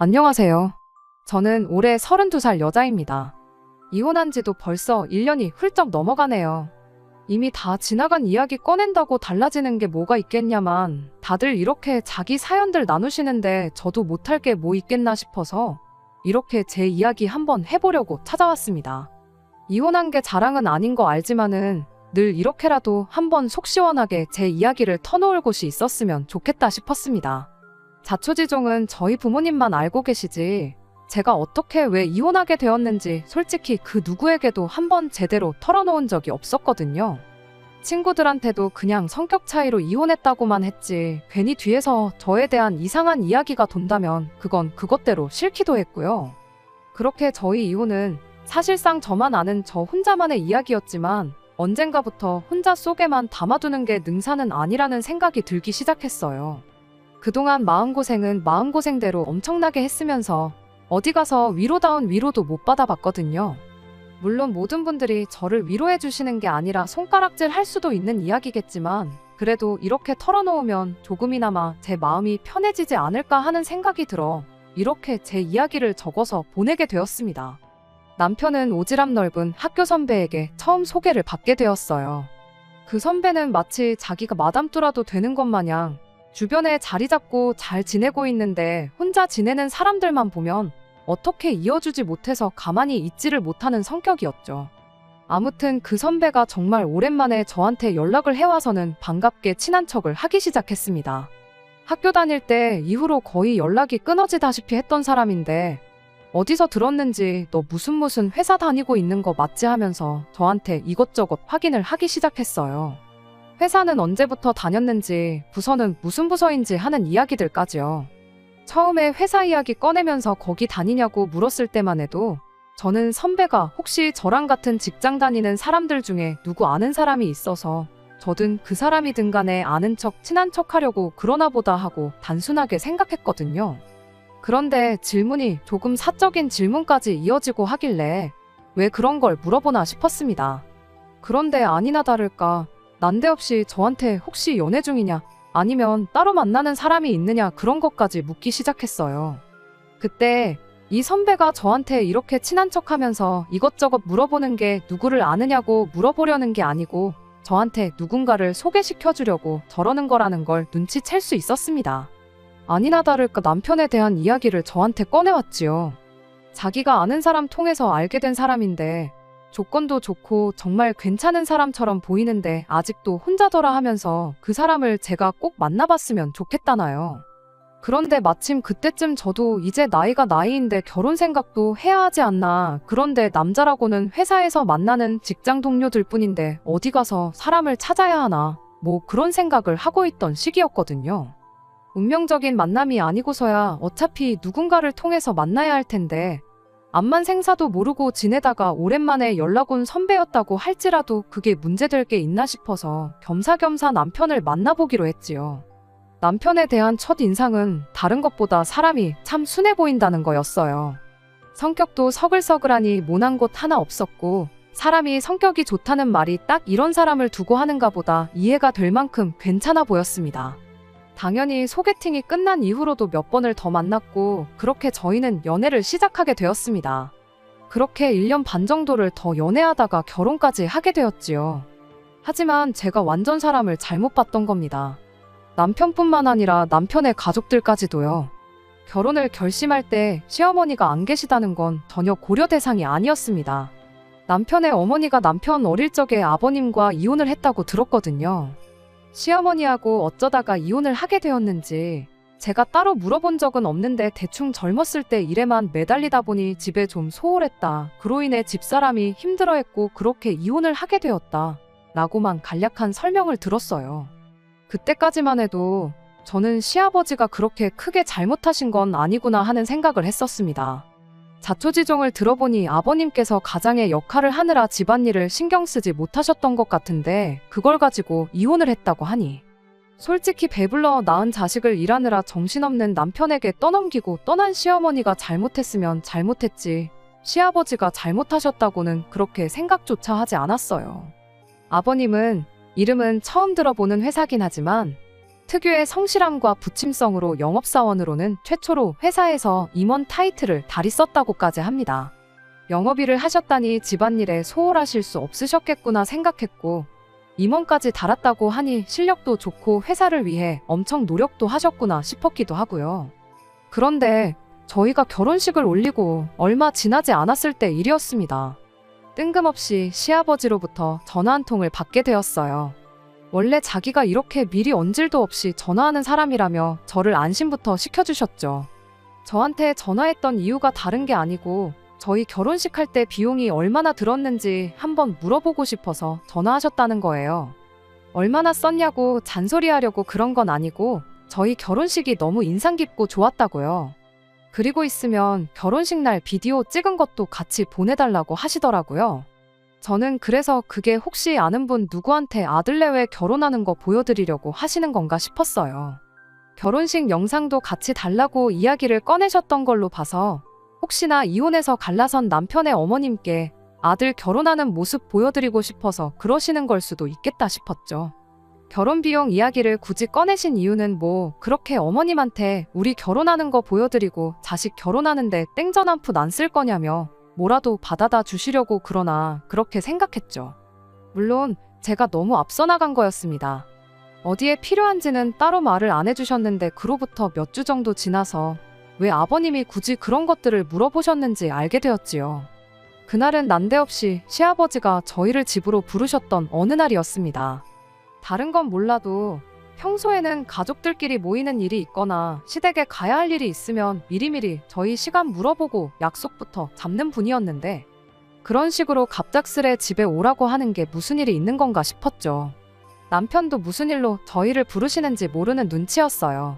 안녕하세요. 저는 올해 32살 여자입니다. 이혼한 지도 벌써 1년이 훌쩍 넘어가네요. 이미 다 지나간 이야기 꺼낸다고 달라지는 게 뭐가 있겠냐만 다들 이렇게 자기 사연들 나누시는데 저도 못할 게 뭐 있겠나 싶어서 이렇게 제 이야기 한번 해보려고 찾아왔습니다. 이혼한 게 자랑은 아닌 거 알지만은 늘 이렇게라도 한번 속 시원하게 제 이야기를 터놓을 곳이 있었으면 좋겠다 싶었습니다. 자초지종은 저희 부모님만 알고 계시지 제가 어떻게 왜 이혼하게 되었는지 솔직히 그 누구에게도 한번 제대로 털어놓은 적이 없었거든요. 친구들한테도 그냥 성격 차이로 이혼했다고만 했지 괜히 뒤에서 저에 대한 이상한 이야기가 돈다면 그건 그것대로 싫기도 했고요. 그렇게 저희 이혼은 사실상 저만 아는 저 혼자만의 이야기였지만 언젠가부터 혼자 속에만 담아두는 게 능사는 아니라는 생각이 들기 시작했어요. 그동안 마음고생은 마음고생대로 엄청나게 했으면서 어디 가서 위로다운 위로도 못 받아봤거든요. 물론 모든 분들이 저를 위로해 주시는 게 아니라 손가락질 할 수도 있는 이야기겠지만 그래도 이렇게 털어놓으면 조금이나마 제 마음이 편해지지 않을까 하는 생각이 들어 이렇게 제 이야기를 적어서 보내게 되었습니다. 남편은 오지랖 넓은 학교 선배에게 처음 소개를 받게 되었어요. 그 선배는 마치 자기가 마담뚜라도 되는 것 마냥 주변에 자리 잡고 잘 지내고 있는데 혼자 지내는 사람들만 보면 어떻게 이어주지 못해서 가만히 있지를 못하는 성격이었죠. 아무튼 그 선배가 정말 오랜만에 저한테 연락을 해와서는 반갑게 친한 척을 하기 시작했습니다. 학교 다닐 때 이후로 거의 연락이 끊어지다시피 했던 사람인데 어디서 들었는지 너 무슨 회사 다니고 있는 거 맞지 하면서 저한테 이것저것 확인을 하기 시작했어요. 회사는 언제부터 다녔는지, 부서는 무슨 부서인지 하는 이야기들까지요. 처음에 회사 이야기 꺼내면서 거기 다니냐고 물었을 때만 해도 저는 선배가 혹시 저랑 같은 직장 다니는 사람들 중에 누구 아는 사람이 있어서 저든 그 사람이든 간에 아는 척, 친한 척 하려고 그러나 보다 하고 단순하게 생각했거든요. 그런데 질문이 조금 사적인 질문까지 이어지고 하길래 왜 그런 걸 물어보나 싶었습니다. 그런데 아니나 다를까 난데없이 저한테 혹시 연애 중이냐 아니면 따로 만나는 사람이 있느냐 그런 것까지 묻기 시작했어요. 그때 이 선배가 저한테 이렇게 친한 척하면서 이것저것 물어보는 게 누구를 아느냐고 물어보려는 게 아니고 저한테 누군가를 소개시켜주려고 저러는 거라는 걸 눈치챌 수 있었습니다. 아니나 다를까 남편에 대한 이야기를 저한테 꺼내왔지요. 자기가 아는 사람 통해서 알게 된 사람인데 조건도 좋고 정말 괜찮은 사람처럼 보이는데 아직도 혼자더라 하면서 그 사람을 제가 꼭 만나봤으면 좋겠다나요. 그런데 마침 그때쯤 저도 이제 나이가 나이인데 결혼 생각도 해야 하지 않나. 그런데 남자라고는 회사에서 만나는 직장 동료들 뿐인데 어디 가서 사람을 찾아야 하나. 뭐 그런 생각을 하고 있던 시기였거든요. 운명적인 만남이 아니고서야 어차피 누군가를 통해서 만나야 할 텐데 암만 생사도 모르고 지내다가 오랜만에 연락 온 선배였다고 할지라도 그게 문제될 게 있나 싶어서 겸사겸사 남편을 만나보기로 했지요. 남편에 대한 첫 인상은 다른 것보다 사람이 참 순해 보인다는 거였어요. 성격도 서글서글하니 모난 곳 하나 없었고 사람이 성격이 좋다는 말이 딱 이런 사람을 두고 하는가 보다 이해가 될 만큼 괜찮아 보였습니다. 당연히 소개팅이 끝난 이후로도 몇 번을 더 만났고 그렇게 저희는 연애를 시작하게 되었습니다. 그렇게 1년 반 정도를 더 연애하다가 결혼까지 하게 되었지요. 하지만 제가 완전 사람을 잘못 봤던 겁니다. 남편뿐만 아니라 남편의 가족들까지도요. 결혼을 결심할 때 시어머니가 안 계시다는 건 전혀 고려 대상이 아니었습니다. 남편의 어머니가 남편 어릴 적에 아버님과 이혼을 했다고 들었거든요. 시어머니하고 어쩌다가 이혼을 하게 되었는지 제가 따로 물어본 적은 없는데 대충 젊었을 때 일에만 매달리다 보니 집에 좀 소홀했다. 그로 인해 집사람이 힘들어했고 그렇게 이혼을 하게 되었다. 라고만 간략한 설명을 들었어요. 그때까지만 해도 저는 시아버지가 그렇게 크게 잘못하신 건 아니구나 하는 생각을 했었습니다. 자초지종을 들어보니 아버님께서 가장의 역할을 하느라 집안일을 신경 쓰지 못하셨던 것 같은데 그걸 가지고 이혼을 했다고 하니 솔직히 배불러 낳은 자식을 일하느라 정신없는 남편에게 떠넘기고 떠난 시어머니가 잘못했으면 잘못했지 시아버지가 잘못하셨다고는 그렇게 생각조차 하지 않았어요. 아버님은 이름은 처음 들어보는 회사긴 하지만 특유의 성실함과 부침성으로 영업사원으로는 최초로 회사에서 임원 타이틀을 달이 썼다고까지 합니다. 영업일을 하셨다니 집안일에 소홀하실 수 없으셨겠구나 생각했고, 임원까지 달았다고 하니 실력도 좋고 회사를 위해 엄청 노력도 하셨구나 싶었기도 하고요. 그런데 저희가 결혼식을 올리고 얼마 지나지 않았을 때 일이었습니다. 뜬금없이 시아버지로부터 전화 한 통을 받게 되었어요. 원래 자기가 이렇게 미리 언질도 없이 전화하는 사람이라며 저를 안심부터 시켜주셨죠. 저한테 전화했던 이유가 다른 게 아니고 저희 결혼식 할 때 비용이 얼마나 들었는지 한번 물어보고 싶어서 전화하셨다는 거예요. 얼마나 썼냐고 잔소리하려고 그런 건 아니고 저희 결혼식이 너무 인상 깊고 좋았다고요. 그리고 있으면 결혼식 날 비디오 찍은 것도 같이 보내달라고 하시더라고요. 저는 그래서 그게 혹시 아는 분 누구한테 아들 내외 결혼하는 거 보여드리려고 하시는 건가 싶었어요. 결혼식 영상도 같이 달라고 이야기를 꺼내셨던 걸로 봐서 혹시나 이혼해서 갈라선 남편의 어머님께 아들 결혼하는 모습 보여드리고 싶어서 그러시는 걸 수도 있겠다 싶었죠. 결혼 비용 이야기를 굳이 꺼내신 이유는 뭐 그렇게 어머님한테 우리 결혼하는 거 보여드리고 자식 결혼하는데 땡전 한 푼 안 쓸 거냐며 뭐라도 받아다 주시려고 그러나 그렇게 생각했죠. 물론 제가 너무 앞서 나간 거였습니다. 어디에 필요한지는 따로 말을 안 해주셨는데 그로부터 몇 주 정도 지나서 왜 아버님이 굳이 그런 것들을 물어보셨는지 알게 되었지요. 그날은 난데없이 시아버지가 저희를 집으로 부르셨던 어느 날이었습니다. 다른 건 몰라도 평소에는 가족들끼리 모이는 일이 있거나 시댁에 가야 할 일이 있으면 미리미리 저희 시간 물어보고 약속부터 잡는 분이었는데 그런 식으로 갑작스레 집에 오라고 하는 게 무슨 일이 있는 건가 싶었죠. 남편도 무슨 일로 저희를 부르시는지 모르는 눈치였어요.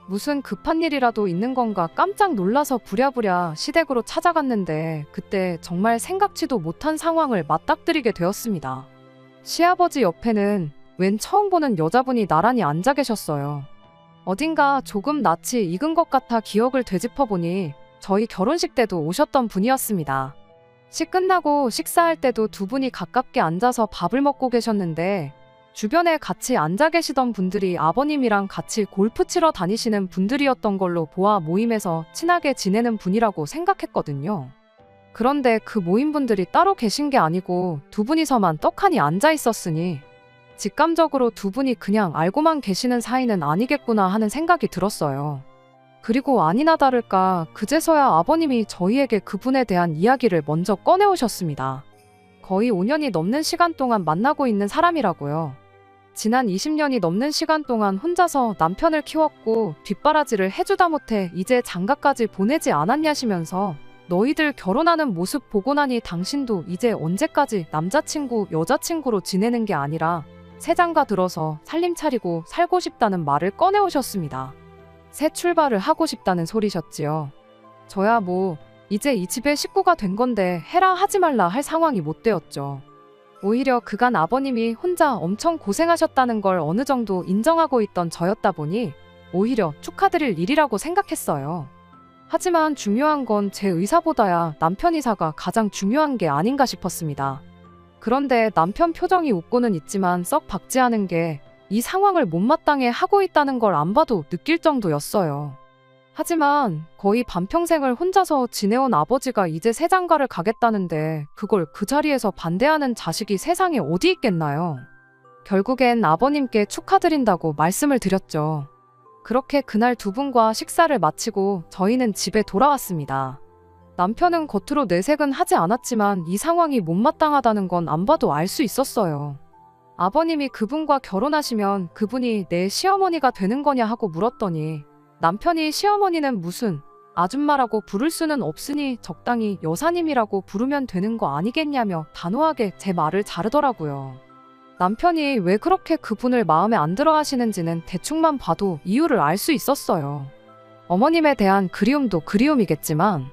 무슨 급한 일이라도 있는 건가 깜짝 놀라서 부랴부랴 시댁으로 찾아갔는데 그때 정말 생각지도 못한 상황을 맞닥뜨리게 되었습니다. 시아버지 옆에는 웬 처음 보는 여자분이 나란히 앉아 계셨어요. 어딘가 조금 낯이 익은 것 같아 기억을 되짚어보니 저희 결혼식 때도 오셨던 분이었습니다. 식 끝나고 식사할 때도 두 분이 가깝게 앉아서 밥을 먹고 계셨는데 주변에 같이 앉아 계시던 분들이 아버님이랑 같이 골프 치러 다니시는 분들이었던 걸로 보아 모임에서 친하게 지내는 분이라고 생각했거든요. 그런데 그 모임분들이 따로 계신 게 아니고 두 분이서만 떡하니 앉아 있었으니 직감적으로 두 분이 그냥 알고만 계시는 사이는 아니겠구나 하는 생각이 들었어요. 그리고 아니나 다를까 그제서야 아버님이 저희에게 그분에 대한 이야기를 먼저 꺼내오셨습니다. 거의 5년이 넘는 시간 동안 만나고 있는 사람이라고요. 지난 20년이 넘는 시간 동안 혼자서 남편을 키웠고 뒷바라지를 해주다 못해 이제 장가까지 보내지 않았냐시면서 너희들 결혼하는 모습 보고 나니 당신도 이제 언제까지 남자친구, 여자친구로 지내는 게 아니라 새 장가 들어서 살림 차리고 살고 싶다는 말을 꺼내오셨습니다. 새 출발을 하고 싶다는 소리셨지요. 저야 뭐 이제 이 집의 식구가 된 건데 해라 하지 말라 할 상황이 못 되었죠. 오히려 그간 아버님이 혼자 엄청 고생하셨다는 걸 어느 정도 인정하고 있던 저였다 보니 오히려 축하드릴 일이라고 생각했어요. 하지만 중요한 건 제 의사보다야 남편 의사가 가장 중요한 게 아닌가 싶었습니다. 그런데 남편 표정이 웃고는 있지만 썩 박지 않은 게 이 상황을 못마땅해 하고 있다는 걸 안 봐도 느낄 정도였어요. 하지만 거의 반평생을 혼자서 지내온 아버지가 이제 새 장가를 가겠다는데 그걸 그 자리에서 반대하는 자식이 세상에 어디 있겠나요? 결국엔 아버님께 축하드린다고 말씀을 드렸죠. 그렇게 그날 두 분과 식사를 마치고 저희는 집에 돌아왔습니다. 남편은 겉으로 내색은 하지 않았지만 이 상황이 못마땅하다는 건 안 봐도 알 수 있었어요. 아버님이 그분과 결혼하시면 그분이 내 시어머니가 되는 거냐 하고 물었더니 남편이 시어머니는 무슨 아줌마라고 부를 수는 없으니 적당히 여사님이라고 부르면 되는 거 아니겠냐며 단호하게 제 말을 자르더라고요. 남편이 왜 그렇게 그분을 마음에 안 들어 하시는지는 대충만 봐도 이유를 알 수 있었어요. 어머님에 대한 그리움도 그리움이겠지만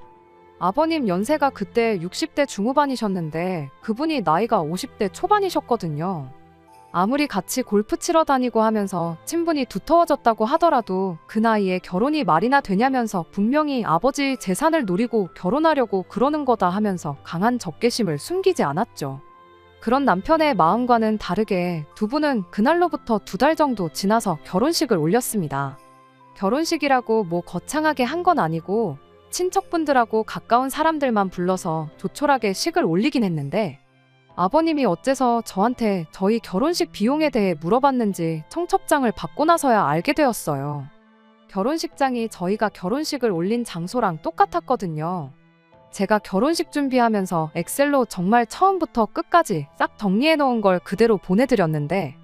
아버님 연세가 그때 60대 중후반이셨는데 그분이 나이가 50대 초반이셨거든요. 아무리 같이 골프 치러 다니고 하면서 친분이 두터워졌다고 하더라도 그 나이에 결혼이 말이나 되냐면서 분명히 아버지 재산을 노리고 결혼하려고 그러는 거다 하면서 강한 적개심을 숨기지 않았죠. 그런 남편의 마음과는 다르게 두 분은 그날로부터 2달 정도 지나서 결혼식을 올렸습니다. 결혼식이라고 뭐 거창하게 한 건 아니고 친척분들하고 가까운 사람들만 불러서 조촐하게 식을 올리긴 했는데, 아버님이 어째서 저한테 저희 결혼식 비용에 대해 물어봤는지 청첩장을 받고 나서야 알게 되었어요. 결혼식장이 저희가 결혼식을 올린 장소랑 똑같았거든요. 제가 결혼식 준비하면서 엑셀로 정말 처음부터 끝까지 싹 정리해 놓은 걸 그대로 보내드렸는데,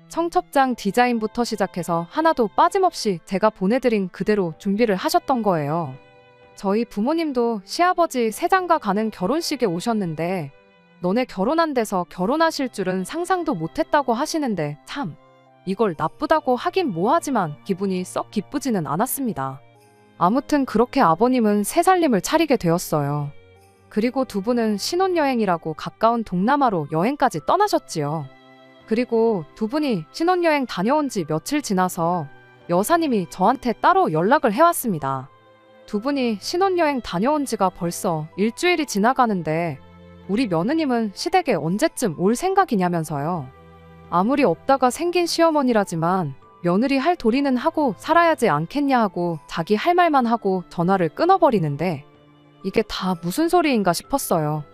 청첩장 디자인부터 시작해서 하나도 빠짐없이 제가 보내드린 그대로 준비를 하셨던 거예요. 저희 부모님도 시아버지 세장가 가는 결혼식에 오셨는데 너네 결혼 안 돼서 결혼하실 줄은 상상도 못했다고 하시는데, 참 이걸 나쁘다고 하긴 뭐하지만 기분이 썩 기쁘지는 않았습니다. 아무튼 그렇게 아버님은 새 살림을 차리게 되었어요. 그리고 두 분은 신혼여행이라고 가까운 동남아로 여행까지 떠나셨지요. 그리고 두 분이 신혼여행 다녀온 지 며칠 지나서 여사님이 저한테 따로 연락을 해왔습니다. 두 분이 신혼여행 다녀온 지가 벌써 일주일이 지나가는데 우리 며느님은 시댁에 언제쯤 올 생각이냐면서요. 아무리 없다가 생긴 시어머니라지만 며느리 할 도리는 하고 살아야지 않겠냐 하고 자기 할 말만 하고 전화를 끊어버리는데, 이게 다 무슨 소리인가 싶었어요.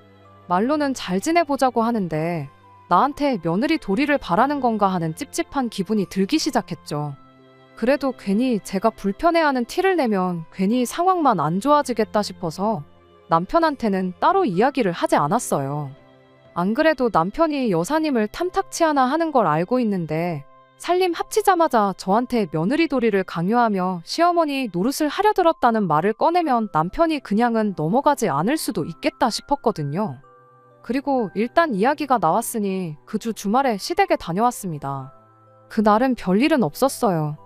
말로는 잘 지내보자고 하는데 나한테 며느리 도리를 바라는 건가 하는 찝찝한 기분이 들기 시작했죠. 그래도 괜히 제가 불편해하는 티를 내면 괜히 상황만 안 좋아지겠다 싶어서 남편한테는 따로 이야기를 하지 않았어요. 안 그래도 남편이 여사님을 탐탁치 않아 하는 걸 알고 있는데 살림 합치자마자 저한테 며느리 도리를 강요하며 시어머니 노릇을 하려 들었다는 말을 꺼내면 남편이 그냥은 넘어가지 않을 수도 있겠다 싶었거든요. 그리고 일단 이야기가 나왔으니 그 주 주말에 시댁에 다녀왔습니다. 그날은 별일은 없었어요.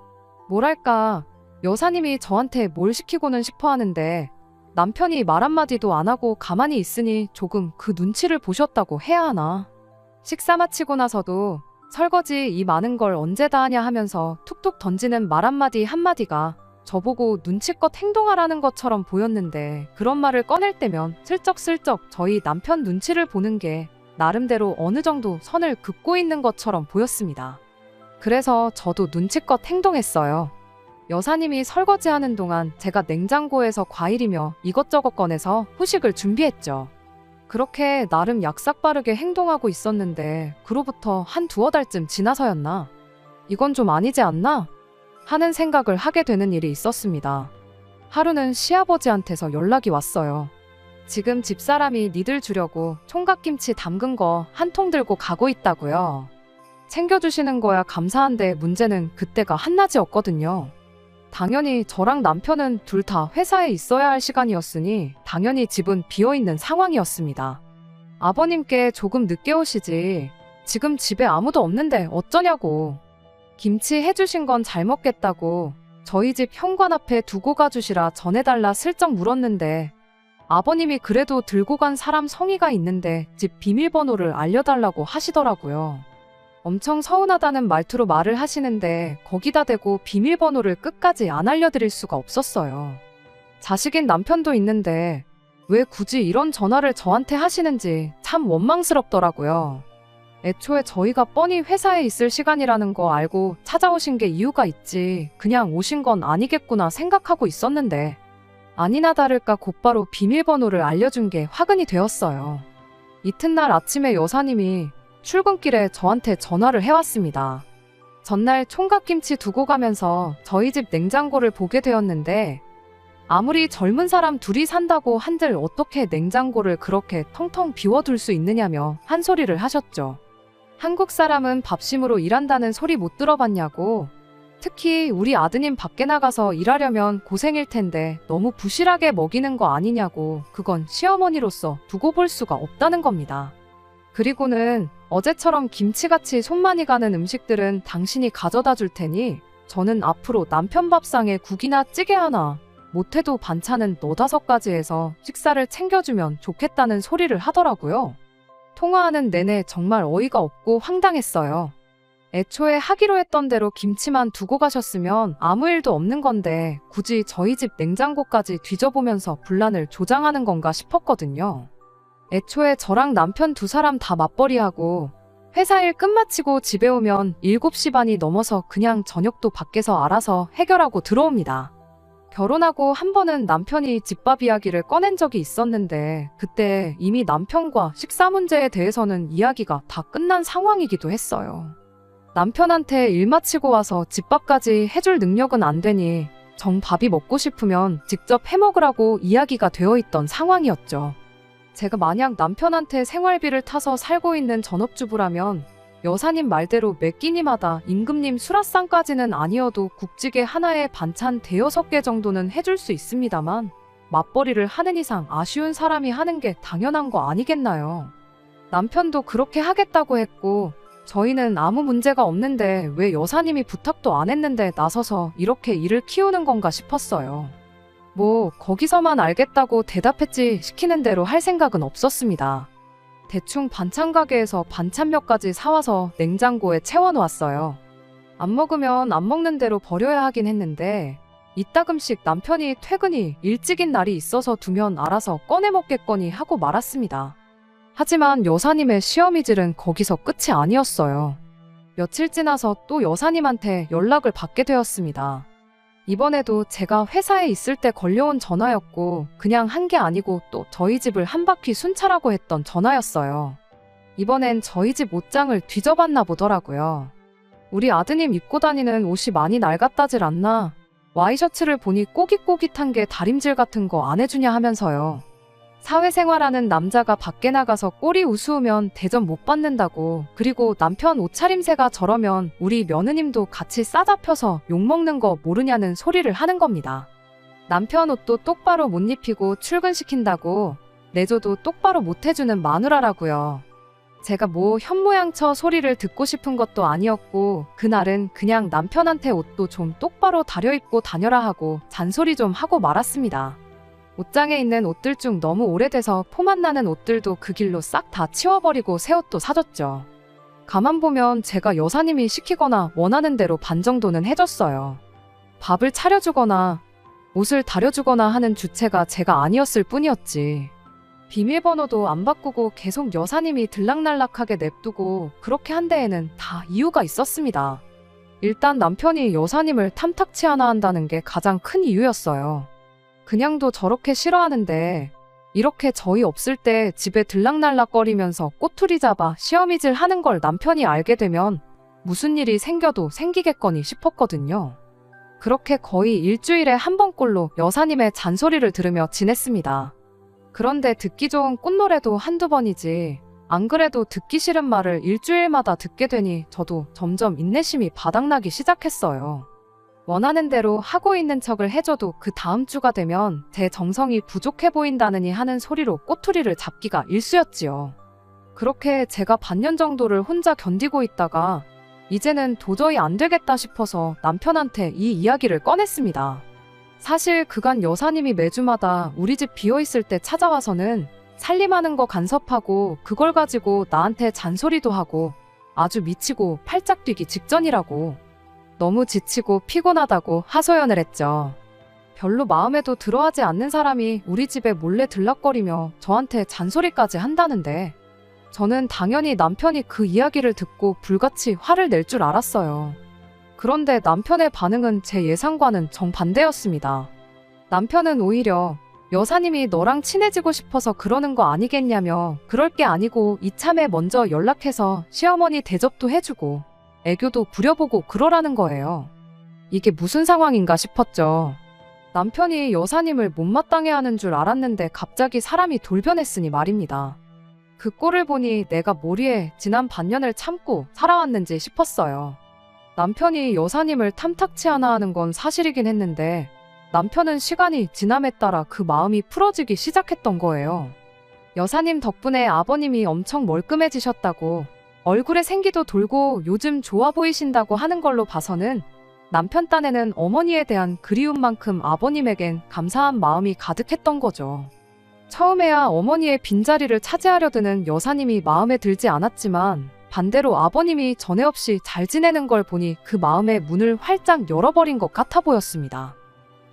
뭐랄까, 여사님이 저한테 뭘 시키고는 싶어 하는데 남편이 말 한마디도 안 하고 가만히 있으니 조금 그 눈치를 보셨다고 해야 하나. 식사 마치고 나서도 설거지 이 많은 걸 언제 다 하냐 하면서 툭툭 던지는 말 한마디가 저보고 눈치껏 행동하라는 것처럼 보였는데, 그런 말을 꺼낼 때면 슬쩍슬쩍 저희 남편 눈치를 보는 게 나름대로 어느 정도 선을 긋고 있는 것처럼 보였습니다. 그래서 저도 눈치껏 행동했어요. 여사님이 설거지하는 동안 제가 냉장고에서 과일이며 이것저것 꺼내서 후식을 준비했죠. 그렇게 나름 약삭빠르게 행동하고 있었는데 그로부터 한 2-3달쯤 지나서였나? 이건 좀 아니지 않나? 하는 생각을 하게 되는 일이 있었습니다. 하루는 시아버지한테서 연락이 왔어요. 지금 집사람이 니들 주려고 총각김치 담근 거 한 통 들고 가고 있다고요. 챙겨주시는 거야 감사한데 문제는 그때가 한낮이었거든요. 당연히 저랑 남편은 둘 다 회사에 있어야 할 시간이었으니 당연히 집은 비어있는 상황이었습니다. 아버님께 조금 늦게 오시지. 지금 집에 아무도 없는데 어쩌냐고. 김치 해주신 건 잘 먹겠다고 저희 집 현관 앞에 두고 가주시라 전해달라 슬쩍 물었는데, 아버님이 그래도 들고 간 사람 성의가 있는데 집 비밀번호를 알려달라고 하시더라고요. 엄청 서운하다는 말투로 말을 하시는데 거기다 대고 비밀번호를 끝까지 안 알려드릴 수가 없었어요. 자식인 남편도 있는데 왜 굳이 이런 전화를 저한테 하시는지 참 원망스럽더라고요. 애초에 저희가 뻔히 회사에 있을 시간이라는 거 알고 찾아오신 게 이유가 있지 그냥 오신 건 아니겠구나 생각하고 있었는데, 아니나 다를까 곧바로 비밀번호를 알려준 게 화근이 되었어요. 이튿날 아침에 여사님이 출근길에 저한테 전화를 해왔습니다. 전날 총각김치 두고 가면서 저희 집 냉장고를 보게 되었는데, 아무리 젊은 사람 둘이 산다고 한들 어떻게 냉장고를 그렇게 텅텅 비워둘 수 있느냐며 한 소리를 하셨죠. 한국 사람은 밥심으로 일한다는 소리 못 들어봤냐고. 특히 우리 아드님 밖에 나가서 일하려면 고생일 텐데 너무 부실하게 먹이는 거 아니냐고. 그건 시어머니로서 두고 볼 수가 없다는 겁니다. 그리고는 어제처럼 김치같이 손 많이 가는 음식들은 당신이 가져다 줄 테니 저는 앞으로 남편 밥상에 국이나 찌개 하나, 못해도 반찬은 4-5가지 해서 식사를 챙겨주면 좋겠다는 소리를 하더라고요. 통화하는 내내 정말 어이가 없고 황당했어요. 애초에 하기로 했던 대로 김치만 두고 가셨으면 아무 일도 없는 건데 굳이 저희 집 냉장고까지 뒤져보면서 분란을 조장하는 건가 싶었거든요. 애초에 저랑 남편 두 사람 다 맞벌이하고 회사 일 끝마치고 집에 오면 7시 반이 넘어서 그냥 저녁도 밖에서 알아서 해결하고 들어옵니다. 결혼하고 한 번은 남편이 집밥 이야기를 꺼낸 적이 있었는데 그때 이미 남편과 식사 문제에 대해서는 이야기가 다 끝난 상황이기도 했어요. 남편한테 일 마치고 와서 집밥까지 해줄 능력은 안 되니 정 밥이 먹고 싶으면 직접 해먹으라고 이야기가 되어 있던 상황이었죠. 제가 만약 남편한테 생활비를 타서 살고 있는 전업주부라면 여사님 말대로 매 끼니마다 임금님 수라상까지는 아니어도 국찌개 하나에 반찬 대여섯 개 정도는 해줄 수 있습니다만 맞벌이를 하는 이상 아쉬운 사람이 하는 게 당연한 거 아니겠나요? 남편도 그렇게 하겠다고 했고 저희는 아무 문제가 없는데 왜 여사님이 부탁도 안 했는데 나서서 이렇게 일을 키우는 건가 싶었어요. 뭐 거기서만 알겠다고 대답했지 시키는 대로 할 생각은 없었습니다. 대충 반찬 가게에서 반찬 몇 가지 사와서 냉장고에 채워놓았어요. 안 먹으면 안 먹는 대로 버려야 하긴 했는데 이따금씩 남편이 퇴근이 일찍인 날이 있어서 두면 알아서 꺼내 먹겠거니 하고 말았습니다. 하지만 여사님의 시어미질은 거기서 끝이 아니었어요. 며칠 지나서 또 여사님한테 연락을 받게 되었습니다. 이번에도 제가 회사에 있을 때 걸려온 전화였고 그냥 한 게 아니고 또 저희 집을 한 바퀴 순찰하고 했던 전화였어요. 이번엔 저희 집 옷장을 뒤져봤나 보더라고요. 우리 아드님 입고 다니는 옷이 많이 낡았다질 않나? 와이셔츠를 보니 꼬깃꼬깃한 게 다림질 같은 거 안 해주냐 하면서요. 사회생활하는 남자가 밖에 나가서 꼴이 우스우면 대접 못 받는다고, 그리고 남편 옷차림새가 저러면 우리 며느님도 같이 싸잡혀서 욕먹는 거 모르냐는 소리를 하는 겁니다. 남편 옷도 똑바로 못 입히고 출근시킨다고 내줘도 똑바로 못 해주는 마누라라고요. 제가 뭐 현모양처 소리를 듣고 싶은 것도 아니었고 그날은 그냥 남편한테 옷도 좀 똑바로 다려입고 다녀라 하고 잔소리 좀 하고 말았습니다. 옷장에 있는 옷들 중 너무 오래돼서 포만 나는 옷들도 그 길로 싹 다 치워버리고 새 옷도 사줬죠. 가만 보면 제가 여사님이 시키거나 원하는 대로 반 정도는 해줬어요. 밥을 차려주거나 옷을 다려주거나 하는 주체가 제가 아니었을 뿐이었지. 비밀번호도 안 바꾸고 계속 여사님이 들락날락하게 냅두고 그렇게 한 데에는 다 이유가 있었습니다. 일단 남편이 여사님을 탐탁치 않아 한다는 게 가장 큰 이유였어요. 그냥도 저렇게 싫어하는데 이렇게 저희 없을 때 집에 들락날락거리면서 꼬투리 잡아 시어미질 하는 걸 남편이 알게 되면 무슨 일이 생겨도 생기겠거니 싶었거든요. 그렇게 거의 일주일에 한 번꼴로 여사님의 잔소리를 들으며 지냈습니다. 그런데 듣기 좋은 꽃노래도 한두 번이지 안 그래도 듣기 싫은 말을 일주일마다 듣게 되니 저도 점점 인내심이 바닥나기 시작했어요. 원하는 대로 하고 있는 척을 해줘도 그 다음 주가 되면 제 정성이 부족해 보인다느니 하는 소리로 꼬투리를 잡기가 일쑤였지요. 그렇게 제가 반년 정도를 혼자 견디고 있다가 이제는 도저히 안 되겠다 싶어서 남편한테 이 이야기를 꺼냈습니다. 사실 그간 여사님이 매주마다 우리 집 비어있을 때 찾아와서는 살림하는 거 간섭하고 그걸 가지고 나한테 잔소리도 하고 아주 미치고 팔짝 뛰기 직전이라고. 너무 지치고 피곤하다고 하소연을 했죠. 별로 마음에도 들어하지 않는 사람이 우리 집에 몰래 들락거리며 저한테 잔소리까지 한다는데 저는 당연히 남편이 그 이야기를 듣고 불같이 화를 낼 줄 알았어요. 그런데 남편의 반응은 제 예상과는 정반대였습니다. 남편은 오히려 여사님이 너랑 친해지고 싶어서 그러는 거 아니겠냐며 그럴 게 아니고 이참에 먼저 연락해서 시어머니 대접도 해주고 애교도 부려보고 그러라는 거예요. 이게 무슨 상황인가 싶었죠. 남편이 여사님을 못마땅해 하는 줄 알았는데 갑자기 사람이 돌변했으니 말입니다. 그 꼴을 보니 내가 뭐리에 지난 반년을 참고 살아왔는지 싶었어요. 남편이 여사님을 탐탁치 않아 하는 건 사실이긴 했는데 남편은 시간이 지남에 따라 그 마음이 풀어지기 시작했던 거예요. 여사님 덕분에 아버님이 엄청 멀끔해지셨다고 얼굴에 생기도 돌고 요즘 좋아 보이신다고 하는 걸로 봐서는 남편 딴에는 어머니에 대한 그리움만큼 아버님에겐 감사한 마음이 가득했던 거죠. 처음에야 어머니의 빈자리를 차지하려 드는 여사님이 마음에 들지 않았지만 반대로 아버님이 전에 없이 잘 지내는 걸 보니 그 마음의 문을 활짝 열어버린 것 같아 보였습니다.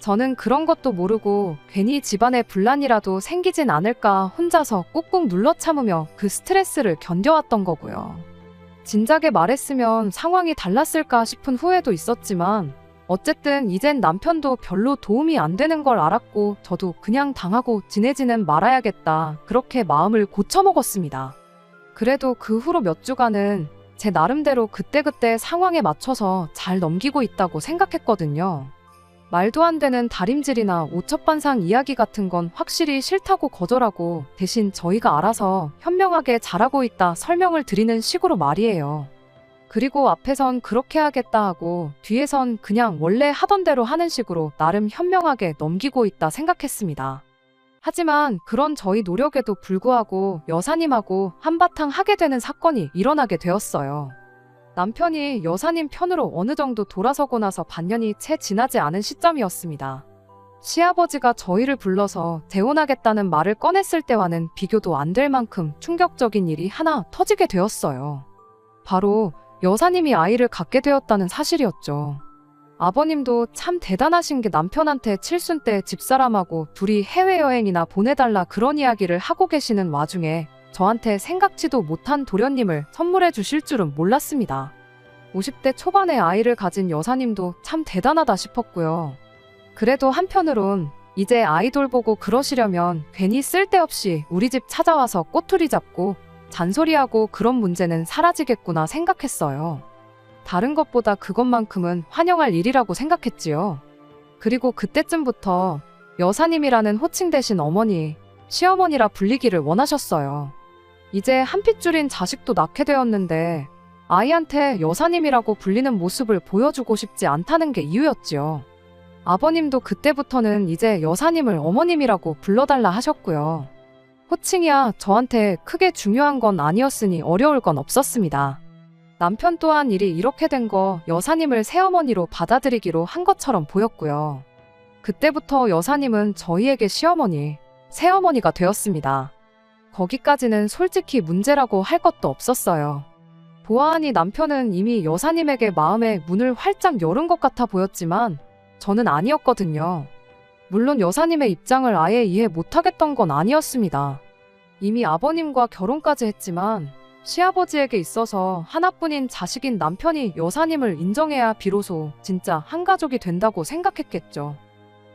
저는 그런 것도 모르고 괜히 집안에 분란이라도 생기진 않을까 혼자서 꾹꾹 눌러 참으며 그 스트레스를 견뎌왔던 거고요. 진작에 말했으면 상황이 달랐을까 싶은 후회도 있었지만 어쨌든 이젠 남편도 별로 도움이 안 되는 걸 알았고 저도 그냥 당하고 지내지는 말아야겠다 그렇게 마음을 고쳐먹었습니다. 그래도 그 후로 몇 주간은 제 나름대로 그때그때 상황에 맞춰서 잘 넘기고 있다고 생각했거든요. 말도 안 되는 다림질이나 오첩반상 이야기 같은 건 확실히 싫다고 거절하고 대신 저희가 알아서 현명하게 잘하고 있다 설명을 드리는 식으로 말이에요. 그리고 앞에선 그렇게 하겠다 하고 뒤에선 그냥 원래 하던 대로 하는 식으로 나름 현명하게 넘기고 있다 생각했습니다. 하지만 그런 저희 노력에도 불구하고 여사님하고 한바탕 하게 되는 사건이 일어나게 되었어요. 남편이 여사님 편으로 어느 정도 돌아서고 나서 반년이 채 지나지 않은 시점이었습니다. 시아버지가 저희를 불러서 재혼하겠다는 말을 꺼냈을 때와는 비교도 안 될 만큼 충격적인 일이 하나 터지게 되었어요. 바로 여사님이 아이를 갖게 되었다는 사실이었죠. 아버님도 참 대단하신 게 남편한테 칠순 때 집사람하고 둘이 해외여행이나 보내달라 그런 이야기를 하고 계시는 와중에 저한테 생각지도 못한 도련님을 선물해 주실 줄은 몰랐습니다. 50대 초반에 아이를 가진 여사님도 참 대단하다 싶었고요. 그래도 한편으론 이제 아이 돌보고 그러시려면 괜히 쓸데없이 우리 집 찾아와서 꼬투리 잡고 잔소리하고 그런 문제는 사라지겠구나 생각했어요. 다른 것보다 그것만큼은 환영할 일이라고 생각했지요. 그리고 그때쯤부터 여사님이라는 호칭 대신 어머니, 시어머니라 불리기를 원하셨어요. 이제 한 핏줄인 자식도 낳게 되었는데 아이한테 여사님이라고 불리는 모습을 보여주고 싶지 않다는 게 이유였지요. 아버님도 그때부터는 이제 여사님을 어머님이라고 불러달라 하셨고요. 호칭이야 저한테 크게 중요한 건 아니었으니 어려울 건 없었습니다. 남편 또한 일이 이렇게 된 거 여사님을 새어머니로 받아들이기로 한 것처럼 보였고요. 그때부터 여사님은 저희에게 시어머니, 새어머니가 되었습니다. 거기까지는 솔직히 문제라고 할 것도 없었어요. 보아하니 남편은 이미 여사님에게 마음의 문을 활짝 열은 것 같아 보였지만 저는 아니었거든요. 물론 여사님의 입장을 아예 이해 못하겠던 건 아니었습니다. 이미 아버님과 결혼까지 했지만 시아버지에게 있어서 하나뿐인 자식인 남편이 여사님을 인정해야 비로소 진짜 한 가족이 된다고 생각했겠죠.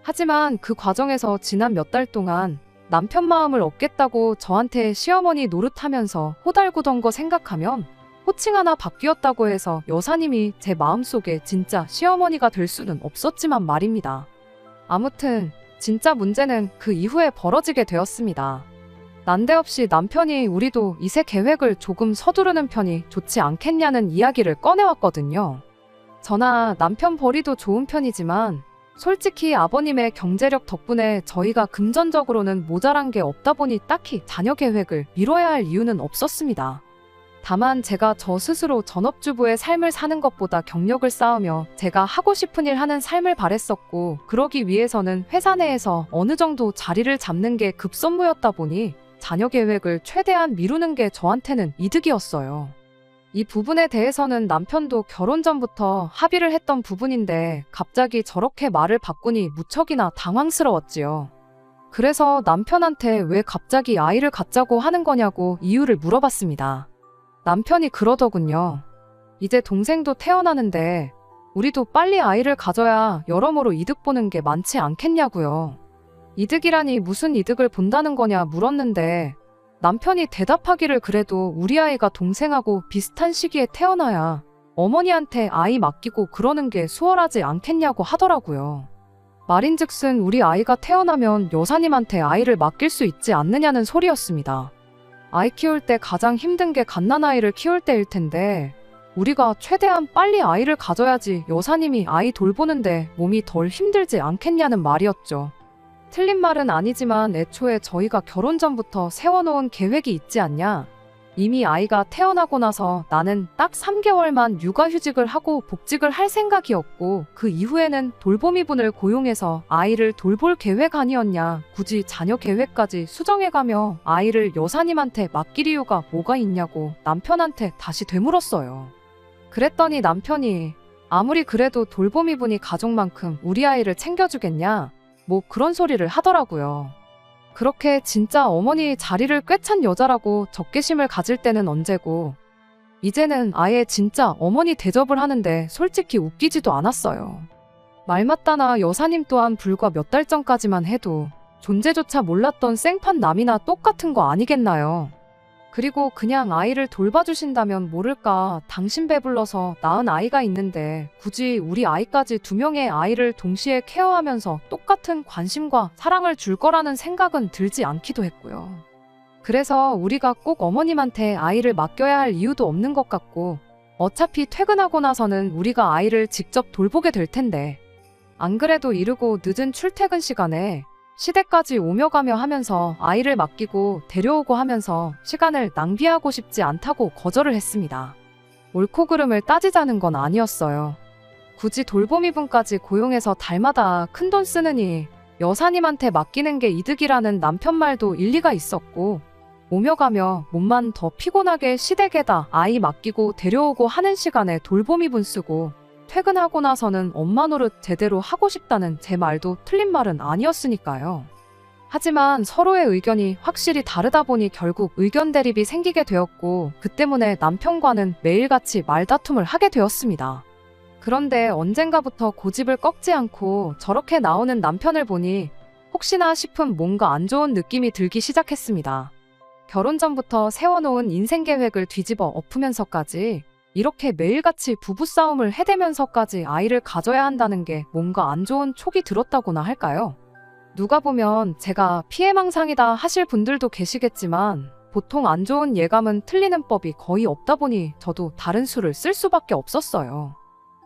하지만 그 과정에서 지난 몇 달 동안 남편 마음을 얻겠다고 저한테 시어머니 노릇하면서 호달구던 거 생각하면 호칭 하나 바뀌었다고 해서 여사님이 제 마음속에 진짜 시어머니가 될 수는 없었지만 말입니다. 아무튼 진짜 문제는 그 이후에 벌어지게 되었습니다. 난데없이 남편이 우리도 이세 계획을 조금 서두르는 편이 좋지 않겠냐는 이야기를 꺼내왔거든요. 저나 남편 벌이도 좋은 편이지만 솔직히 아버님의 경제력 덕분에 저희가 금전적으로는 모자란 게 없다 보니 딱히 자녀 계획을 미뤄야 할 이유는 없었습니다. 다만 제가 저 스스로 전업주부의 삶을 사는 것보다 경력을 쌓으며 제가 하고 싶은 일 하는 삶을 바랬었고 그러기 위해서는 회사 내에서 어느 정도 자리를 잡는 게 급선무였다 보니 자녀 계획을 최대한 미루는 게 저한테는 이득이었어요. 이 부분에 대해서는 남편도 결혼 전부터 합의를 했던 부분인데 갑자기 저렇게 말을 바꾸니 무척이나 당황스러웠지요. 그래서 남편한테 왜 갑자기 아이를 갖자고 하는 거냐고 이유를 물어봤습니다. 남편이 그러더군요. 이제 동생도 태어나는데 우리도 빨리 아이를 가져야 여러모로 이득 보는 게 많지 않겠냐고요. 이득이라니 무슨 이득을 본다는 거냐 물었는데 남편이 대답하기를 그래도 우리 아이가 동생하고 비슷한 시기에 태어나야 어머니한테 아이 맡기고 그러는 게 수월하지 않겠냐고 하더라고요. 말인즉슨 우리 아이가 태어나면 여사님한테 아이를 맡길 수 있지 않느냐는 소리였습니다. 아이 키울 때 가장 힘든 게 갓난아이를 키울 때일 텐데 우리가 최대한 빨리 아이를 가져야지 여사님이 아이 돌보는데 몸이 덜 힘들지 않겠냐는 말이었죠. 틀린 말은 아니지만 애초에 저희가 결혼 전부터 세워놓은 계획이 있지 않냐? 이미 아이가 태어나고 나서 나는 딱 3개월만 육아휴직을 하고 복직을 할 생각이었고 그 이후에는 돌보미분을 고용해서 아이를 돌볼 계획 아니었냐? 굳이 자녀 계획까지 수정해가며 아이를 여사님한테 맡길 이유가 뭐가 있냐고 남편한테 다시 되물었어요. 그랬더니 남편이 아무리 그래도 돌보미분이 가족만큼 우리 아이를 챙겨주겠냐? 뭐 그런 소리를 하더라고요. 그렇게 진짜 어머니 자리를 꿰찬 여자라고 적개심을 가질 때는 언제고, 이제는 아예 진짜 어머니 대접을 하는데 솔직히 웃기지도 않았어요. 말 맞다나 여사님 또한 불과 몇 달 전까지만 해도 존재조차 몰랐던 생판 남이나 똑같은 거 아니겠나요? 그리고 그냥 아이를 돌봐주신다면 모를까, 당신 배불러서 낳은 아이가 있는데 굳이 우리 아이까지 2명의 아이를 동시에 케어하면서 똑같은 관심과 사랑을 줄 거라는 생각은 들지 않기도 했고요. 그래서 우리가 꼭 어머님한테 아이를 맡겨야 할 이유도 없는 것 같고, 어차피 퇴근하고 나서는 우리가 아이를 직접 돌보게 될 텐데, 안 그래도 이르고 늦은 출퇴근 시간에 시댁까지 오며 가며 하면서 아이를 맡기고 데려오고 하면서 시간을 낭비하고 싶지 않다고 거절을 했습니다. 옳고 그름을 따지자는 건 아니었어요. 굳이 돌보미분까지 고용해서 달마다 큰돈 쓰느니 여사님한테 맡기는 게 이득이라는 남편 말도 일리가 있었고, 오며 가며 몸만 더 피곤하게 시댁에다 아이 맡기고 데려오고 하는 시간에 돌보미분 쓰고, 퇴근하고 나서는 엄마 노릇 제대로 하고 싶다는 제 말도 틀린 말은 아니었으니까요. 하지만 서로의 의견이 확실히 다르다 보니 결국 의견 대립이 생기게 되었고, 그 때문에 남편과는 매일같이 말다툼을 하게 되었습니다. 그런데 언젠가부터 고집을 꺾지 않고 저렇게 나오는 남편을 보니 혹시나 싶은 뭔가 안 좋은 느낌이 들기 시작했습니다. 결혼 전부터 세워놓은 인생 계획을 뒤집어 엎으면서까지 이렇게 매일같이 부부싸움을 해대면서까지 아이를 가져야 한다는 게 뭔가 안 좋은 촉이 들었다고나 할까요? 누가 보면 제가 피해망상이다 하실 분들도 계시겠지만, 보통 안 좋은 예감은 틀리는 법이 거의 없다 보니 저도 다른 수를 쓸 수밖에 없었어요.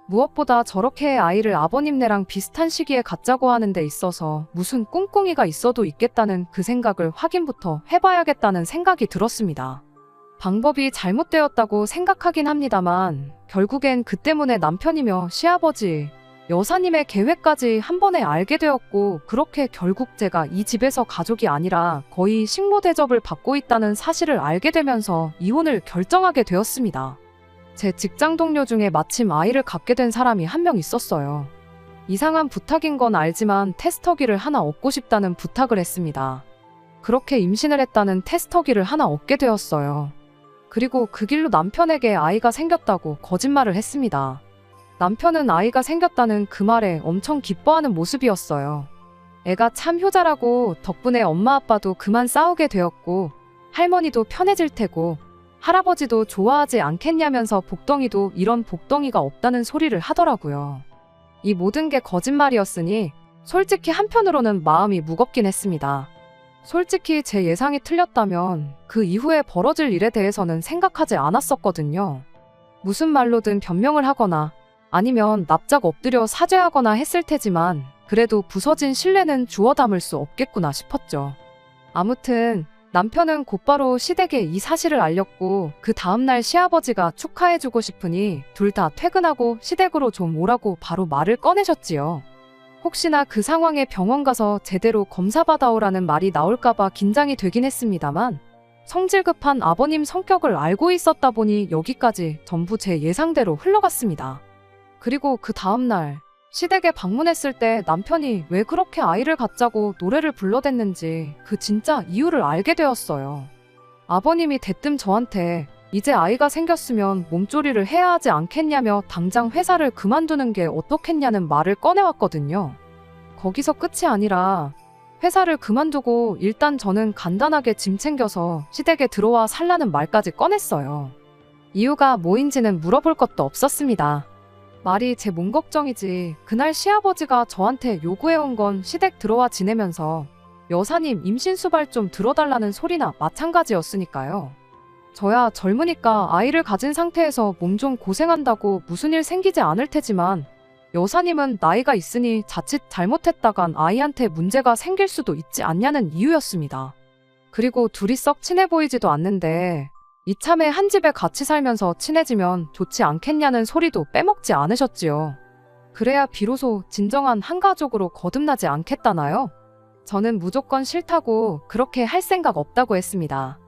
무엇보다 저렇게 아이를 아버님네랑 비슷한 시기에 갖자고 하는 데 있어서 무슨 꿍꿍이가 있어도 있겠다는 그 생각을 확인부터 해봐야겠다는 생각이 들었습니다. 방법이 잘못되었다고 생각하긴 합니다만, 결국엔 그 때문에 남편이며 시아버지, 여사님의 계획까지 한 번에 알게 되었고, 그렇게 결국 제가 이 집에서 가족이 아니라 거의 식모 대접을 받고 있다는 사실을 알게 되면서 이혼을 결정하게 되었습니다. 제 직장 동료 중에 마침 아이를 갖게 된 사람이 한 명 있었어요. 이상한 부탁인 건 알지만 테스터기를 하나 얻고 싶다는 부탁을 했습니다. 그렇게 임신을 했다는 테스터기를 하나 얻게 되었어요. 그리고 그 길로 남편에게 아이가 생겼다고 거짓말을 했습니다. 남편은 아이가 생겼다는 그 말에 엄청 기뻐하는 모습이었어요. 애가 참 효자라고, 덕분에 엄마 아빠도 그만 싸우게 되었고 할머니도 편해질 테고 할아버지도 좋아하지 않겠냐면서 복덩이도 이런 복덩이가 없다는 소리를 하더라고요. 이 모든 게 거짓말이었으니 솔직히 한편으로는 마음이 무겁긴 했습니다. 솔직히 제 예상이 틀렸다면 그 이후에 벌어질 일에 대해서는 생각하지 않았었거든요. 무슨 말로든 변명을 하거나 아니면 납작 엎드려 사죄하거나 했을 테지만, 그래도 부서진 신뢰는 주워 담을 수 없겠구나 싶었죠. 아무튼 남편은 곧바로 시댁에 이 사실을 알렸고, 그 다음날 시아버지가 축하해주고 싶으니 둘 다 퇴근하고 시댁으로 좀 오라고 바로 말을 꺼내셨지요. 혹시나 그 상황에 병원 가서 제대로 검사 받아오라는 말이 나올까봐 긴장이 되긴 했습니다만, 성질 급한 아버님 성격을 알고 있었다 보니 여기까지 전부 제 예상대로 흘러갔습니다. 그리고 그 다음날 시댁에 방문했을 때 남편이 왜 그렇게 아이를 갖자고 노래를 불러댔는지 그 진짜 이유를 알게 되었어요. 아버님이 대뜸 저한테 이제 아이가 생겼으면 몸조리를 해야 하지 않겠냐며 당장 회사를 그만두는 게 어떻겠냐는 말을 꺼내왔거든요. 거기서 끝이 아니라 회사를 그만두고 일단 저는 간단하게 짐 챙겨서 시댁에 들어와 살라는 말까지 꺼냈어요. 이유가 뭐인지는 물어볼 것도 없었습니다. 말이 제 몸 걱정이지, 그날 시아버지가 저한테 요구해온 건 시댁 들어와 지내면서 여사님 임신 수발 좀 들어달라는 소리나 마찬가지였으니까요. 저야 젊으니까 아이를 가진 상태에서 몸 좀 고생한다고 무슨 일 생기지 않을 테지만, 여사님은 나이가 있으니 자칫 잘못했다간 아이한테 문제가 생길 수도 있지 않냐는 이유였습니다. 그리고 둘이 썩 친해 보이지도 않는데 이참에 한 집에 같이 살면서 친해지면 좋지 않겠냐는 소리도 빼먹지 않으셨지요. 그래야 비로소 진정한 한 가족으로 거듭나지 않겠다나요? 저는 무조건 싫다고, 그렇게 할 생각 없다고 했습니다.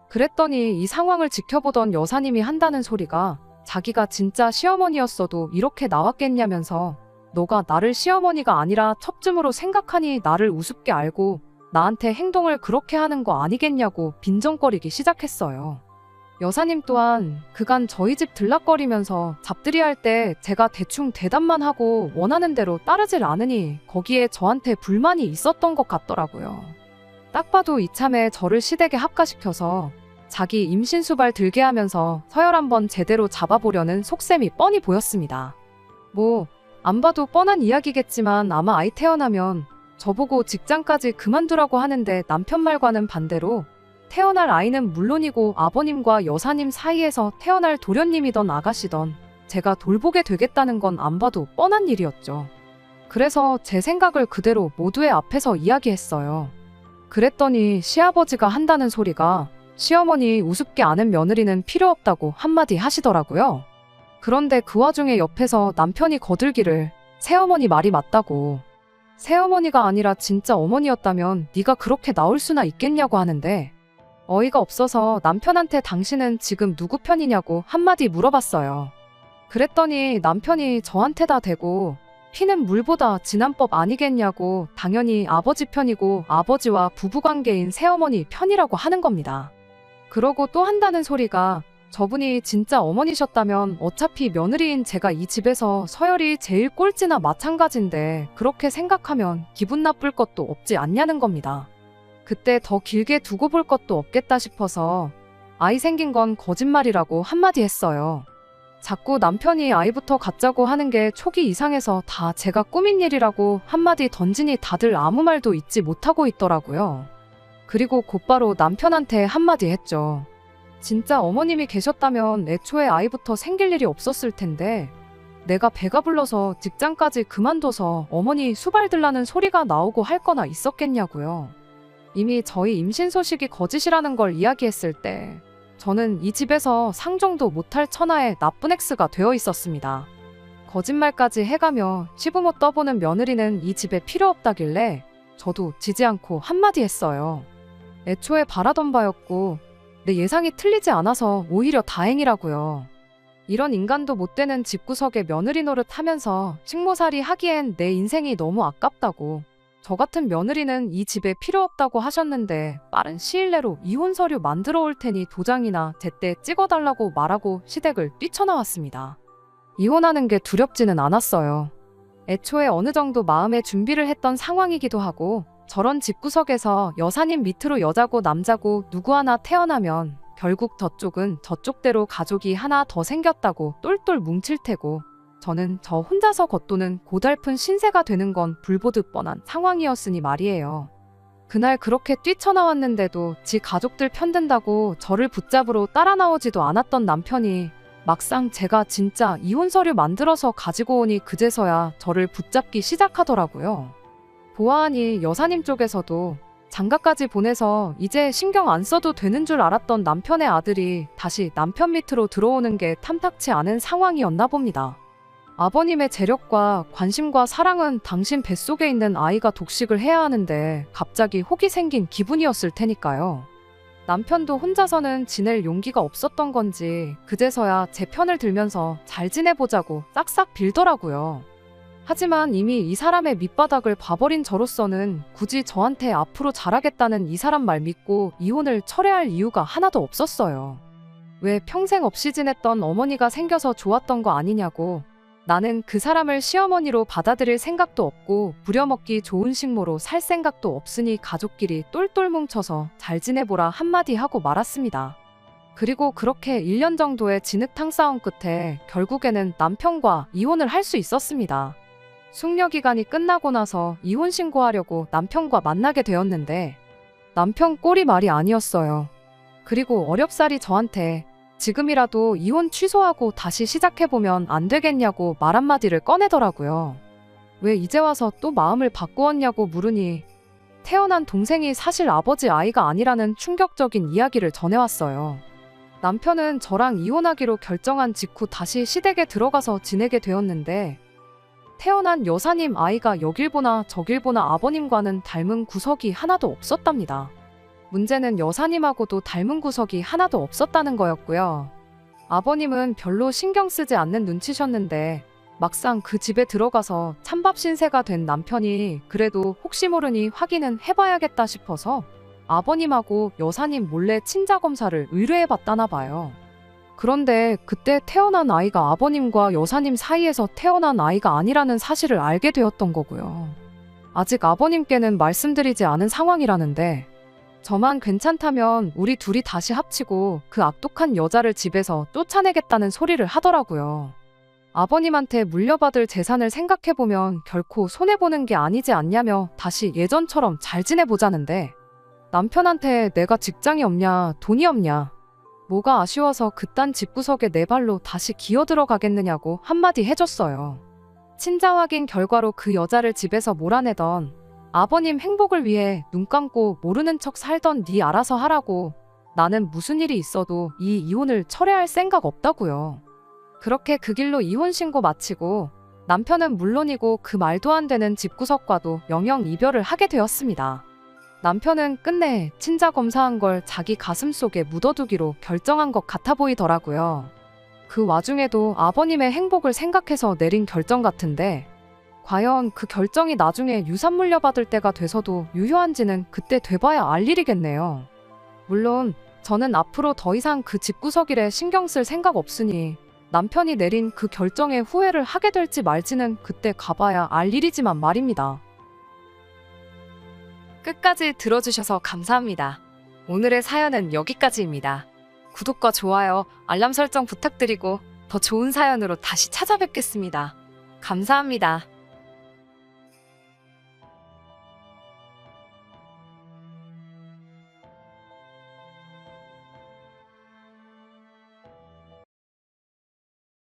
그랬더니 이 상황을 지켜보던 여사님이 한다는 소리가 자기가 진짜 시어머니였어도 이렇게 나왔겠냐면서 너가 나를 시어머니가 아니라 첩쯤으로 생각하니 나를 우습게 알고 나한테 행동을 그렇게 하는 거 아니겠냐고 빈정거리기 시작했어요. 여사님 또한 그간 저희 집 들락거리면서 잡들이 할 때 제가 대충 대답만 하고 원하는 대로 따르질 않으니 거기에 저한테 불만이 있었던 것 같더라고요. 딱 봐도 이참에 저를 시댁에 합가시켜서 자기 임신수발 들게 하면서 서열 한번 제대로 잡아보려는 속셈이 뻔히 보였습니다. 뭐 안 봐도 뻔한 이야기겠지만 아마 아이 태어나면 저보고 직장까지 그만두라고 하는데 남편 말과는 반대로 태어날 아이는 물론이고 아버님과 여사님 사이에서 태어날 도련님이던 아가씨던 제가 돌보게 되겠다는 건 안 봐도 뻔한 일이었죠. 그래서 제 생각을 그대로 모두의 앞에서 이야기했어요. 그랬더니 시아버지가 한다는 소리가 시어머니 우습게 아는 며느리는 필요 없다고 한마디 하시더라고요. 그런데 그 와중에 옆에서 남편이 거들기를 새어머니 말이 맞다고. 새어머니가 아니라 진짜 어머니였다면 네가 그렇게 나올 수나 있겠냐고 하는데 어이가 없어서 남편한테 당신은 지금 누구 편이냐고 한마디 물어봤어요. 그랬더니 남편이 저한테다 대고 피는 물보다 진한 법 아니겠냐고 당연히 아버지 편이고 아버지와 부부관계인 새어머니 편이라고 하는 겁니다. 그러고 또 한다는 소리가 저분이 진짜 어머니셨다면 어차피 며느리인 제가 이 집에서 서열이 제일 꼴찌나 마찬가지인데 그렇게 생각하면 기분 나쁠 것도 없지 않냐는 겁니다. 그때 더 길게 두고 볼 것도 없겠다 싶어서 아이 생긴 건 거짓말이라고 한마디 했어요. 자꾸 남편이 아이부터 갖자고 하는 게 촉이 이상해서 다 제가 꾸민 일이라고 한마디 던지니 다들 아무 말도 잊지 못하고 있더라고요. 그리고 곧바로 남편한테 한마디 했죠. 진짜 어머님이 계셨다면 애초에 아이부터 생길 일이 없었을 텐데 내가 배가 불러서 직장까지 그만둬서 어머니 수발들라는 소리가 나오고 할 거나 있었겠냐고요. 이미 저희 임신 소식이 거짓이라는 걸 이야기했을 때 저는 이 집에서 상종도 못할 천하의 나쁜 X가 되어 있었습니다. 거짓말까지 해가며 시부모 떠보는 며느리는 이 집에 필요 없다길래 저도 지지 않고 한마디 했어요. 애초에 바라던 바였고 내 예상이 틀리지 않아서 오히려 다행이라고요. 이런 인간도 못 되는 집구석에 며느리 노릇하면서 식모살이 하기엔 내 인생이 너무 아깝다고 저 같은 며느리는 이 집에 필요 없다고 하셨는데 빠른 시일 내로 이혼 서류 만들어 올 테니 도장이나 제때 찍어달라고 말하고 시댁을 뛰쳐나왔습니다. 이혼하는 게 두렵지는 않았어요. 애초에 어느 정도 마음의 준비를 했던 상황이기도 하고 저런 집구석에서 여사님 밑으로 여자고 남자고 누구 하나 태어나면 결국 저쪽은 저쪽대로 가족이 하나 더 생겼다고 똘똘 뭉칠 테고 저는 저 혼자서 겉도는 고달픈 신세가 되는 건 불보듯 뻔한 상황이었으니 말이에요. 그날 그렇게 뛰쳐나왔는데도 지 가족들 편든다고 저를 붙잡으러 따라 나오지도 않았던 남편이 막상 제가 진짜 이혼 서류 만들어서 가지고 오니 그제서야 저를 붙잡기 시작하더라고요. 보아하니 여사님 쪽에서도 장가까지 보내서 이제 신경 안 써도 되는 줄 알았던 남편의 아들이 다시 남편 밑으로 들어오는 게 탐탁치 않은 상황이었나 봅니다. 아버님의 재력과 관심과 사랑은 당신 뱃속에 있는 아이가 독식을 해야 하는데 갑자기 혹이 생긴 기분이었을 테니까요. 남편도 혼자서는 지낼 용기가 없었던 건지 그제서야 제 편을 들면서 잘 지내보자고 싹싹 빌더라고요. 하지만 이미 이 사람의 밑바닥을 봐버린 저로서는 굳이 저한테 앞으로 잘하겠다는 이 사람 말 믿고 이혼을 철회할 이유가 하나도 없었어요. 왜 평생 없이 지냈던 어머니가 생겨서 좋았던 거 아니냐고. 나는 그 사람을 시어머니로 받아들일 생각도 없고 부려먹기 좋은 식모로 살 생각도 없으니 가족끼리 똘똘 뭉쳐서 잘 지내보라 한마디 하고 말았습니다. 그리고 그렇게 1년 정도의 진흙탕 싸움 끝에 결국에는 남편과 이혼을 할 수 있었습니다. 숙려 기간이 끝나고 나서 이혼 신고하려고 남편과 만나게 되었는데 남편 꼴이 말이 아니었어요. 그리고 어렵사리 저한테 지금이라도 이혼 취소하고 다시 시작해보면 안 되겠냐고 말 한마디를 꺼내더라고요. 왜 이제 와서 또 마음을 바꾸었냐고 물으니 태어난 동생이 사실 아버지 아이가 아니라는 충격적인 이야기를 전해왔어요. 남편은 저랑 이혼하기로 결정한 직후 다시 시댁에 들어가서 지내게 되었는데 태어난 여사님 아이가 여길 보나 저길 보나 아버님과는 닮은 구석이 하나도 없었답니다. 문제는 여사님하고도 닮은 구석이 하나도 없었다는 거였고요. 아버님은 별로 신경 쓰지 않는 눈치셨는데 막상 그 집에 들어가서 찬밥 신세가 된 남편이 그래도 혹시 모르니 확인은 해봐야겠다 싶어서 아버님하고 여사님 몰래 친자 검사를 의뢰해봤다나 봐요. 그런데 그때 태어난 아이가 아버님과 여사님 사이에서 태어난 아이가 아니라는 사실을 알게 되었던 거고요. 아직 아버님께는 말씀드리지 않은 상황이라는데 저만 괜찮다면 우리 둘이 다시 합치고 그 악독한 여자를 집에서 쫓아내겠다는 소리를 하더라고요. 아버님한테 물려받을 재산을 생각해보면 결코 손해보는 게 아니지 않냐며 다시 예전처럼 잘 지내보자는데 남편한테 내가 직장이 없냐, 돈이 없냐, 뭐가 아쉬워서 그딴 집구석에 내 발로 다시 기어들어가겠느냐고 한마디 해줬어요. 친자 확인 결과로 그 여자를 집에서 몰아내던 아버님 행복을 위해 눈 감고 모르는 척 살던 네 알아서 하라고 나는 무슨 일이 있어도 이 이혼을 철회할 생각 없다고요. 그렇게 그 길로 이혼 신고 마치고 남편은 물론이고 그 말도 안 되는 집구석과도 영영 이별을 하게 되었습니다. 남편은 끝내 친자 검사한 걸 자기 가슴 속에 묻어두기로 결정한 것 같아 보이더라고요. 그 와중에도 아버님의 행복을 생각해서 내린 결정 같은데 과연 그 결정이 나중에 유산 물려받을 때가 돼서도 유효한지는 그때 돼봐야 알 일이겠네요. 물론 저는 앞으로 더 이상 그 집구석일에 신경 쓸 생각 없으니 남편이 내린 그 결정에 후회를 하게 될지 말지는 그때 가봐야 알 일이지만 말입니다. 끝까지 들어주셔서 감사합니다. 오늘의 사연은 여기까지입니다. 구독과 좋아요, 알람 설정 부탁드리고 더 좋은 사연으로 다시 찾아뵙겠습니다. 감사합니다.